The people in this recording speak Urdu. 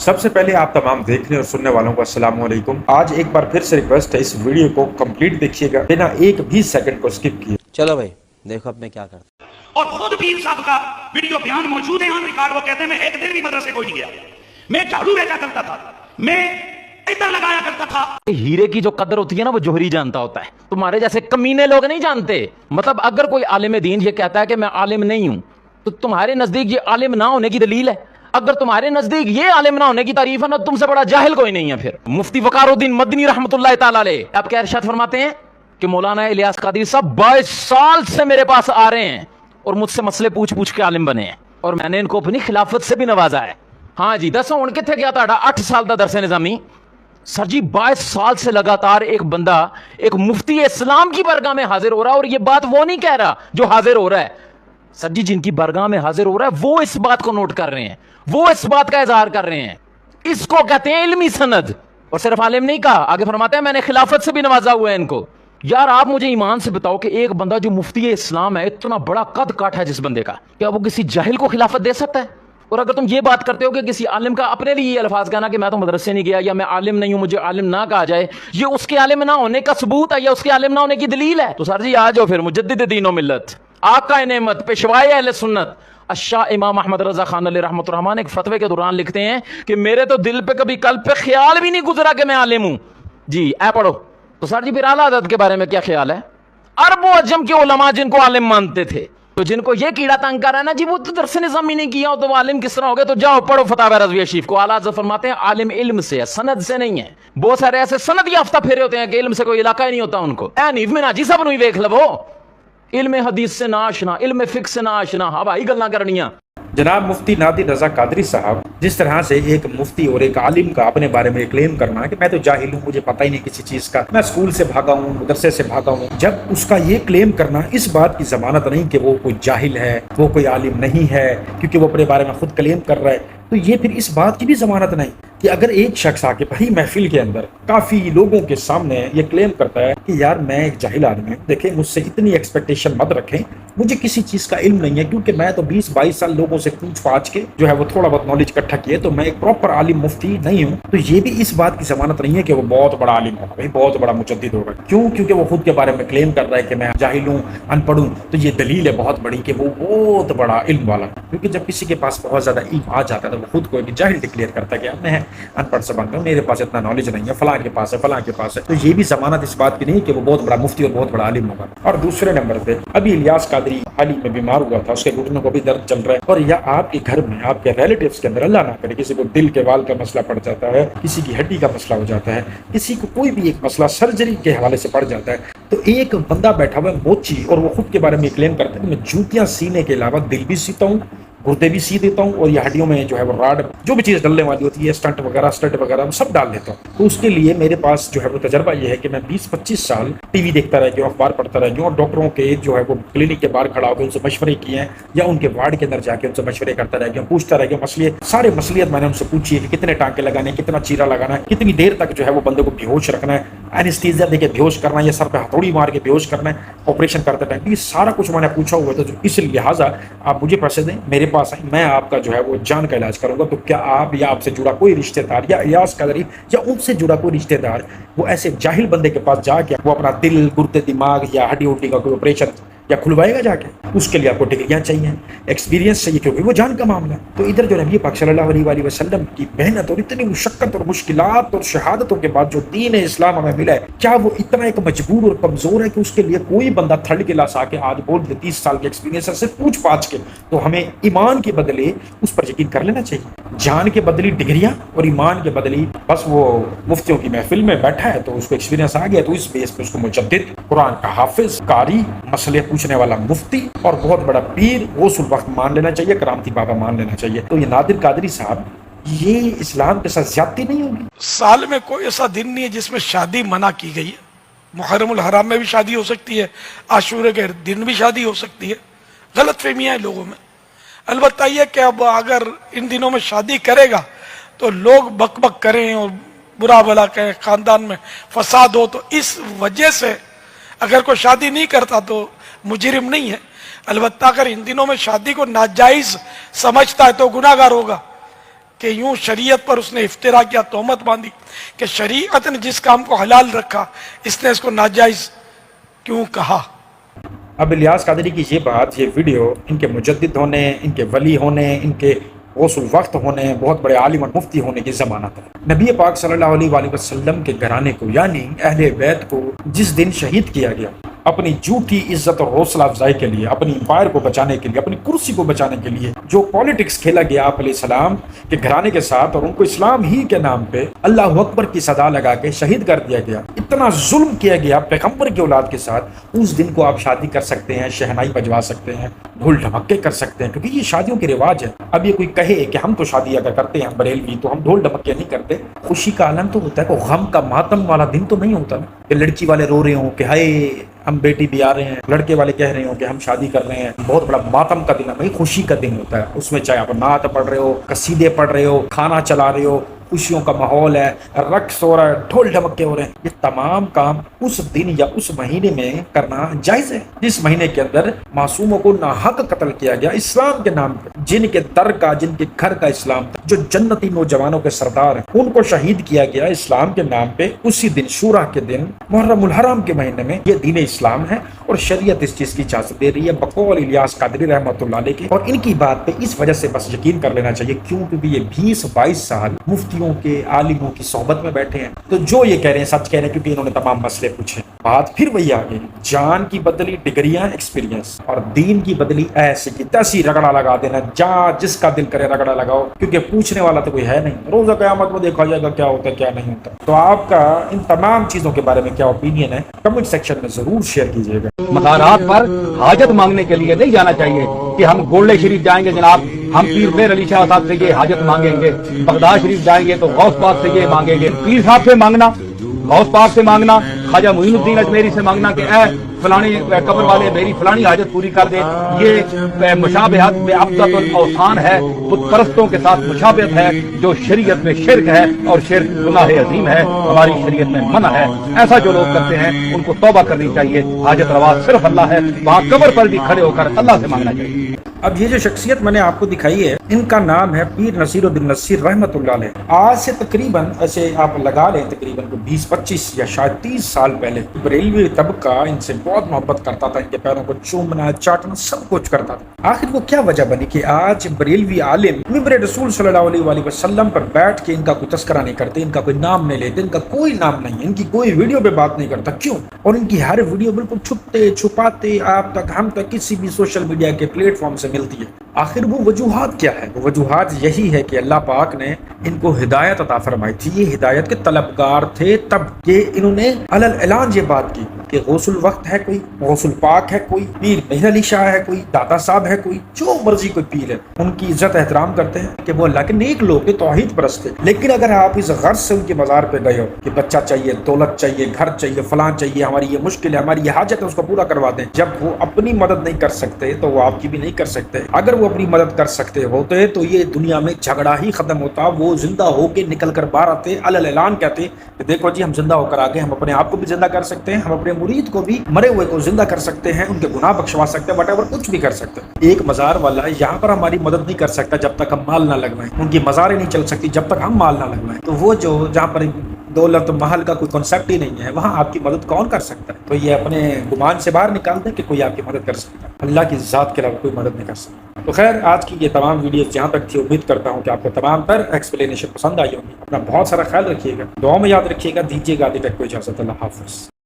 سب سے پہلے آپ تمام دیکھنے اور سننے والوں کو السلام علیکم۔ آج ایک بار پھر سے ریکویسٹ ہے، اس ویڈیو کو کمپلیٹ دیکھیے گا بنا ایک بھی سیکنڈ کو سکپ کیے۔ چلو بھائی دیکھو اب میں کیا کرتا ہوں۔ اور خود پیر صاحب کا ویڈیو بیان موجود ہے آن ریکارڈ، وہ کہتے ہیں میں ایک دن بھی مدرسے کو نہیں گیا، میں جھاڑو بیچا کرتا تھا، میں ادھر لگایا کرتا تھا۔ ہیرے کی جو قدر ہوتی ہے نا وہ جوہری جانتا ہوتا ہے، تمہارے جیسے کمینے لوگ نہیں جانتے۔ مطلب اگر کوئی عالم دین یہ کہتا ہے کہ میں عالم نہیں ہوں تو تمہارے نزدیک یہ عالم نہ ہونے کی دلیل ہے۔ اگر تمہارے نزدیک یہ عالم نہ ہونے کی تعریف ہے نا، تم سے بڑا جاہل کوئی نہیں ہے۔ پھر مفتی وقار الدین مدنی رحمۃ اللہ تعالی علیہ آپ کیا ارشاد فرماتے ہیں کہ مولانا الیاس قادری صاحب 22 سال سے میرے پاس آ رہے ہیں اور مجھ سے مسئلے پوچھ کے عالم بنے ہیں، اور میں نے ان کو اپنی خلافت سے بھی نوازا ہے۔ ہاں جی، دسو ہن کتنے گیا تھا 8 سال دا درس نظامی؟ سر جی 22 سال سے لگاتار ایک بندہ ایک مفتی اسلام کی بارگاہ میں حاضر ہو رہا ہے، اور یہ بات وہ نہیں کہہ رہا جو حاضر ہو رہا ہے۔ سر جی جن کی بارگاہ میں حاضر ہو رہا ہے وہ اس بات کو نوٹ کر رہے ہیں، وہ اس بات کا اظہار کر رہے ہیں۔ اس کو کہتے ہیں علمی سند۔ اور صرف عالم نہیں کہا، آگے فرماتے ہیں میں نے خلافت سے بھی نوازا ہوا ہے ان کو۔ یار آپ مجھے ایمان سے بتاؤ کہ ایک بندہ جو مفتی اسلام ہے، اتنا بڑا قد کاٹ ہے جس بندے کا، کیا وہ کسی جاہل کو خلافت دے سکتا ہے؟ اور اگر تم یہ بات کرتے ہو کہ کسی عالم کا اپنے لیے یہ الفاظ کہنا کہ میں تو مدرسے نہیں گیا یا میں عالم نہیں ہوں، مجھے عالم نہ کہا جائے، یہ اس کے عالم نہ ہونے کا ثبوت ہے یا اس کے عالم نہ ہونے کی دلیل ہے؟ تو سر جی آ جاؤ پھر، مجدد دین و ملت، آقا نعمت، پیشوائے اہل سنت الشاہ امام احمد رضا خان علیہ رحمۃ الرحمان ایک فتوے کے دوران لکھتے ہیں کہ میرے تو دل پہ کبھی قلب پہ خیال بھی نہیں گزرا کہ میں عالم ہوں۔ جی اے پڑھو۔ تو سر جی پھر اعلیٰ حضرت کے بارے میں کیا خیال ہے؟ عرب و عجم کے علماء جن کو عالم مانتے تھے، تو جن کو یہ کیڑا تنگ کر رہا ہے نا جی وہ تو درس نظامی نہیں کیا ہو تو وہ عالم کس طرح ہو گئے، تو جاؤ پڑھو فتاوی رضویہ شریف کو۔ اعلیٰ حضرت فرماتے ہیں عالم علم سے ہے، سند سے نہیں ہے۔ بہت سارے ایسے سند یافتہ پھیرے ہوتے ہیں کہ علم سے کوئی علاقہ ہی نہیں ہوتا ان کو۔ اے نیو میں ناجی صاحب نوی ویکھ لو، علم حدیث سے نہ آشنا، علم فقہ سے نہ آشنا، ہوائی گلاں کرنیاں۔ جناب مفتی نادر رضا قادری صاحب جس طرح سے ایک مفتی اور ایک عالم کا اپنے بارے میں کلیم کرنا کہ میں تو جاہل ہوں، مجھے پتہ ہی نہیں کسی چیز کا، میں اسکول سے بھاگا ہوں، مدرسے سے بھاگا ہوں، جب اس کا یہ کلیم کرنا اس بات کی ضمانت نہیں کہ وہ کوئی جاہل ہے، وہ کوئی عالم نہیں ہے، کیونکہ وہ اپنے بارے میں خود کلیم کر رہا ہے، تو یہ پھر اس بات کی بھی ضمانت نہیں کہ اگر ایک شخص آ کے بھری محفل کے اندر کافی لوگوں کے سامنے یہ کلیم کرتا ہے کہ یار میں ایک جاہل آدمی ہوں، دیکھیں مجھ سے اتنی ایکسپیکٹیشن مت رکھیں، مجھے کسی چیز کا علم نہیں ہے، کیونکہ میں تو 20-22 سال لوگوں سے پوچھ پاچھ کے جو ہے وہ تھوڑا بہت نالج اکٹھا کیے، تو میں ایک پراپر عالم مفتی نہیں ہوں، تو یہ بھی اس بات کی ضمانت نہیں ہے کہ وہ بہت بڑا عالم ہوگا، بھائی بہت بڑا مجدد ہوگا۔ کیوں؟ کیونکہ وہ خود کے بارے میں کلیم کر رہا ہے کہ میں جاہل ہوں، ان پڑھ ہوں، تو یہ دلیل ہے بہت بڑی کہ وہ بہت بڑا علم والا، کیونکہ جب کسی کے پاس بہت زیادہ علم آ جاتا ہے تو وہ خود کو ایک جاہل ڈکلیئر کرتا ہے کہ میں ان پڑھ سے بنتا ہوں، میرے پاس اتنا نالج نہیں ہے، فلاں کے پاس ہے، فلاں کے پاس ہے، تو یہ بھی ضمانت اس بات کی نہیں کہ وہ بہت بڑا مفتی اور بہت بڑا عالم ہوگا۔ اور دوسرے نمبر پہ ابھی الیاس قادری حال ہی میں بیمار ہوا تھا، اس کے گھٹنوں کو بھی درد چل رہا ہے، اور یا آپ کے گھر میں آپ کے ریلیٹیوز کے اندر اللہ نہ کرے کسی کو دل کے وال کا مسئلہ پڑ جاتا ہے، کسی کی ہڈی کا مسئلہ ہو جاتا ہے، کسی کو کوئی بھی ایک مسئلہ سرجری کے حوالے سے پڑ جاتا ہے، تو ایک بندہ بیٹھا ہوا ہے موچی، اور وہ خود کے بارے میں کلیم کرتا ہے کہ میں جوتیاں سینے کے علاوہ دل بھی سیتا ہوں، گردے بھی سی دیتا ہوں، اور یہ ہڈیوں میں جو ہے وہ راڈ جو بھی چیز ڈلنے والی ہوتی ہے، اسٹنٹ وغیرہ سب ڈال دیتا ہوں۔ تو اس کے لیے میرے پاس جو ہے وہ تجربہ یہ ہے کہ میں 20-25 سال ٹی وی دیکھتا رہ گیا ہوں، اخبار پڑھتا رہ گیا ہوں، اور ڈاکٹروں کے جو ہے وہ کلینک کے باہر کھڑا ہو کے ان سے مشورے کیے ہیں، یا ان کے وارڈ کے اندر جا کے ان سے مشورے کرتا رہ گیا ہوں، پوچھتا رہ گیا سارے مسئلیت میں نے ان سے پوچھی ہے کہ کتنے ٹانکے لگانے، کتنا چیرا لگانا ہے، کتنی دیر تک جو ہے وہ بندے کو بیہوش رکھنا ہے، اینستھیزیا دے کے بیہوش کرنا ہے یا سر پہ ہتھوڑی مار کے بیہوش کرنا ہے آپریشن کرتے ٹائم، یہ سارا کچھ میں نے پوچھا ہوا ہے۔ تو اس لہٰذا آپ مجھے پیسے دیں، میرے پاس آئیں، میں آپ کا جو ہے وہ جان کا علاج کروں گا۔ تو کیا آپ یا آپ سے جڑا کوئی رشتہ دار یا الیاس قادری یا ان سے جڑا کوئی رشتہ دار وہ ایسے جاہل بندے کے پاس جا کے وہ اپنا دل، گردے، دماغ یا ہڈی وڈی کا کوئی آپریشن یا کھلوائے گا جا کے؟ اس کے لیے آپ کو ڈگریاں چاہیے، ایکسپیرینس چاہیے، کیونکہ وہ جان کا معاملہ ہے۔ تو ادھر جو نبی پاک صلی اللہ علیہ وسلم کی محنت اور اتنی مشقت اور مشکلات اور شہادتوں کے بعد جو دین اسلام ہمیں ملا ہے، کیا وہ اتنا ایک مجبور اور کمزور ہے کہ اس کے لیے کوئی بندہ تھرڈ کلاس آ کے آج بول دے 30 سال کے ایکسپیرینس سے پوچھ پاچھ کے؟ تو ہمیں ایمان کے بدلے اس پر یقین کر لینا چاہیے۔ جان کے بدلی ڈگریاں اور ایمان کے بدلی بس وہ مفتیوں کی محفل میں بیٹھا ہے تو اس کو ایکسپیرینس آ گیا، تو اس بیس پہ اس کو مجدد، قرآن کا حافظ، قاری، مسئلے پوچھنے والا مفتی اور بہت بڑا پیر غوث الوقت مان لینا چاہیے، کرامتی بابا مان لینا چاہیے۔ تو یہ نادر قادری صاحب، یہ اسلام کے ساتھ زیادتی نہیں ہوگی؟ سال میں کوئی ایسا دن نہیں ہے جس میں شادی منع کی گئی ہے۔ محرم الحرام میں بھی شادی ہو سکتی ہے، عاشورے کے دن بھی شادی ہو سکتی ہے۔ غلط فہمیاں ہیں لوگوں میں۔ البتہ یہ کہ اب اگر ان دنوں میں شادی کرے گا تو لوگ بک بک کریں اور برا بھلا کہیں، خاندان میں فساد ہو، تو اس وجہ سے اگر کوئی شادی نہیں کرتا تو مجرم نہیں ہے۔ البتہ اگر ان دنوں میں شادی کو ناجائز سمجھتا ہے تو گناہگار ہوگا۔ کہ یوں شریعت پر اس نے افترا کیا، تہمت باندھی کہ شریعت نے جس کام کو حلال رکھا اس نے اس کو ناجائز کیوں کہا۔ اب الیاس قادری کی یہ بات، یہ ویڈیو ان کے مجدد ہونے، ان کے ولی ہونے، ان کے غوث الوقت ہونے، بہت بڑے عالم اور مفتی ہونے کی ضمانت ہے۔ نبی پاک صلی اللہ علیہ وآلہ وسلم کے گھرانے کو یعنی اہل بیت کو جس دن شہید کیا گیا اپنی جھوٹی عزت اور حوصلہ افزائی کے لیے، اپنی امپائر کو بچانے کے لیے، اپنی کرسی کو بچانے کے لیے جو پالیٹکس کھیلا گیا آپ علیہ السلام کے گھرانے کے ساتھ، اور ان کو اسلام ہی کے نام پہ اللہ اکبر کی صدا لگا کے شہید کر دیا گیا، اتنا ظلم کیا گیا پیغمبر کی اولاد کے ساتھ، اس دن کو آپ شادی کر سکتے ہیں، شہنائی بجوا سکتے ہیں، ڈھول ڈھمکے کر سکتے ہیں، کیونکہ یہ شادیوں کے رواج ہے۔ اب یہ کوئی کہے کہ ہم تو شادی اگر کرتے ہیں بریلوی تو ہم ڈھول ڈھمکے نہیں کرتے، خوشی کا عالم تو ہوتا ہے، کوئی غم کا ماتم والا دن تو نہیں ہوتا نا کہ لڑکی والے رو رہے ہوں کہ ہائے ہم بیٹی بھی آ رہے ہیں، لڑکے والے کہہ رہے ہوں کہ ہم شادی کر رہے ہیں۔ بہت بڑا ماتم کا دن ہے بھائی، خوشی کا دن ہوتا ہے، اس میں چاہے آپ نعت پڑھ رہے ہو، قصیدے پڑھ رہے ہو، کھانا چلا رہے ہو، خوشیوں کا ماحول ہے، رقص ہو رہا ہے، ڈھول ڈھمکے ہو رہے ہیں، یہ تمام کام اس دن یا اس مہینے میں کرنا جائز ہے جس مہینے کے اندر معصوموں کو ناحق قتل کیا گیا اسلام کے نام پہ، جن کے در کا، جن کے گھر کا اسلام تھا، جو جنتی نوجوانوں کے سردار ہیں، ان کو شہید کیا گیا اسلام کے نام پہ اسی دن، شورا کے دن، محرم الحرام کے مہینے میں۔ یہ دین اسلام ہے اور شریعت اس چیز کی اجازت دے رہی ہے بقول الیاس قادری رحمۃ اللہ علیہ کی، اور ان کی بات پہ اس وجہ سے بس یقین کر لینا چاہیے کیوں، کیونکہ یہ 20-22 سال مفتیوں کے، عالموں کی صحبت میں بیٹھے ہیں، تو جو یہ کہہ رہے ہیں سچ کہہ رہے ہیں، کیونکہ انہوں نے تمام مسئلے پوچھے۔ بات پھر وہی آگے، جان کی بدلی ڈگریاں ایکسپیرینس، اور دین کی بدلی ایسے کی تیسی رگڑا لگا دینا، جہاں جس کا دل کرے رگڑا لگاؤ، کیونکہ پوچھنے والا تو کوئی ہے نہیں، روزہ قیامت میں دیکھا جائے گا کیا ہوتا ہے کیا نہیں ہوتا۔ تو آپ کا ان تمام چیزوں کے بارے میں کیا اوپینین ہے کمنٹ سیکشن میں ضرور شیئر کیجیے گا۔ مزارات پر حاجت مانگنے کے لیے نہیں جانا چاہیے کہ ہم گولڈے شریف جائیں گے جناب، ہم پیر میر علی شاہ صاحب سے یہ حاجت مانگیں گے، بغداد شریف جائیں گے تو غوث پاک سے یہ مانگیں گے، پیر صاحب سے مانگنا، غوث پاک سے مانگنا، خواجہ معین الدین اجمیری سے مانگنا کہ اے فلانی قبر والے میری فلانی حاجت پوری کر دے، یہ مشابہت میں ابدت الاوثان ہے، بت پرستوں کے ساتھ مشابہت ہے جو شریعت میں شرک ہے، اور شرک گناہ عظیم ہے، ہماری شریعت میں منع ہے۔ ایسا جو لوگ کرتے ہیں ان کو توبہ کرنی چاہیے، حاجت روا صرف اللہ ہے، وہاں قبر پر بھی کھڑے ہو کر اللہ سے مانگنا چاہیے۔ اب یہ جو شخصیت میں نے آپ کو دکھائی ہے، ان کا نام ہے پیر نصیر الدین نصیر رحمۃ اللہ علیہ۔ آج سے تقریباً ایسے آپ لگا لیں تقریباً 20-25 یا شاید 30 سال پہلے بریلوی طبقہ ان سے بہت محبت کرتا تھا، ان کے پیروں کو چومنا، چاٹنا، سب کچھ کرتا تھا۔ آخر وہ کیا وجہ بنی کہ آج بریلوی عالم ممبر رسول صلی اللہ علیہ وآلہ وسلم پر بیٹھ کے ان کا کوئی تذکرہ نہیں کرتے، ان کا کوئی نام نہیں لیتے، ان کا کوئی نام نہیں ہے، ان کی کوئی ویڈیو پہ بات نہیں کرتا، کیوں؟ اور ان کی ہر ویڈیو بالکل چھپتے چھپاتے آپ تک، ہم تک کسی بھی سوشل میڈیا کے پلیٹ فارم سے ملتی ہے۔ آخر وہ وجوہات کیا ہے؟ وہ وجوہات یہی ہے کہ اللہ پاک نے ان کو ہدایت عطا فرمائی تھی، یہ ہدایت کے طلبگار تھے، تب کہ انہوں نے علی الاعلان یہ بات کی کہ غوث الوقت ہے کوئی، غوث الپاک ہے کوئی، پیر مہر علی شاہ ہے کوئی، داتا صاحب ہے کوئی، جو مرضی کوئی پیر ہے، ان کی عزت احترام کرتے ہیں کہ وہ اللہ کے نیک لوگ تھے، توحید پرست تھے۔ لیکن اگر آپ اس غرض سے ان کے مزار پہ گئے ہو کہ بچہ چاہیے، دولت چاہیے، گھر چاہیے، فلاں چاہیے، ہماری یہ مشکل ہے، ہماری یہ حاجت ہے، اس کو پورا کروا دیں، جب وہ اپنی مدد نہیں کر سکتے تو وہ آپ کی بھی نہیں کر سکتے۔ اگر وہ اپنی مدد کر سکتے ہوتے تو یہ دنیا میں جھگڑا ہی ختم ہوتا، وہ زندہ ہو کے نکل کر باہر آتے، علی الاعلان کہتے کہ دیکھو جی ہم زندہ ہو کر آگے، ہم اپنے آپ کو بھی زندہ کر سکتے ہیں، ہم اپنے مرید کو بھی، مرے ہوئے کو زندہ کر سکتے ہیں، ان کے گناہ بخشوا سکتے ہیں، whatever کچھ بھی کر سکتے ہیں۔ ایک مزار والا یہاں پر ہماری مدد نہیں کر سکتا جب تک ہم مال نہ لگوائیں، ان کی مزاریں نہیں چل سکتی جب تک ہم مال نہ لگوائیں، تو وہ جو جہاں پر دولت محل کا کوئی کنسیپٹ ہی نہیں ہے، وہاں آپ کی مدد کون کر سکتا ہے؟ تو یہ اپنے گمان سے باہر نکال دیں کہ کوئی آپ کی مدد کر سکتا ہے، اللہ کی ذات کے علاوہ کوئی مدد نہیں کر سکتا۔ تو خیر آج کی یہ تمام ویڈیوز جہاں تک تھی، امید کرتا ہوں کہ آپ کو تمام تر ایکسپلینیشن پسند آئی ہوگی۔ اپنا بہت سارا خیال رکھیے گا، دعاؤں میں یاد رکھیے گا، دیجیے گا ابھی تک کو اجازت، اللہ حافظ۔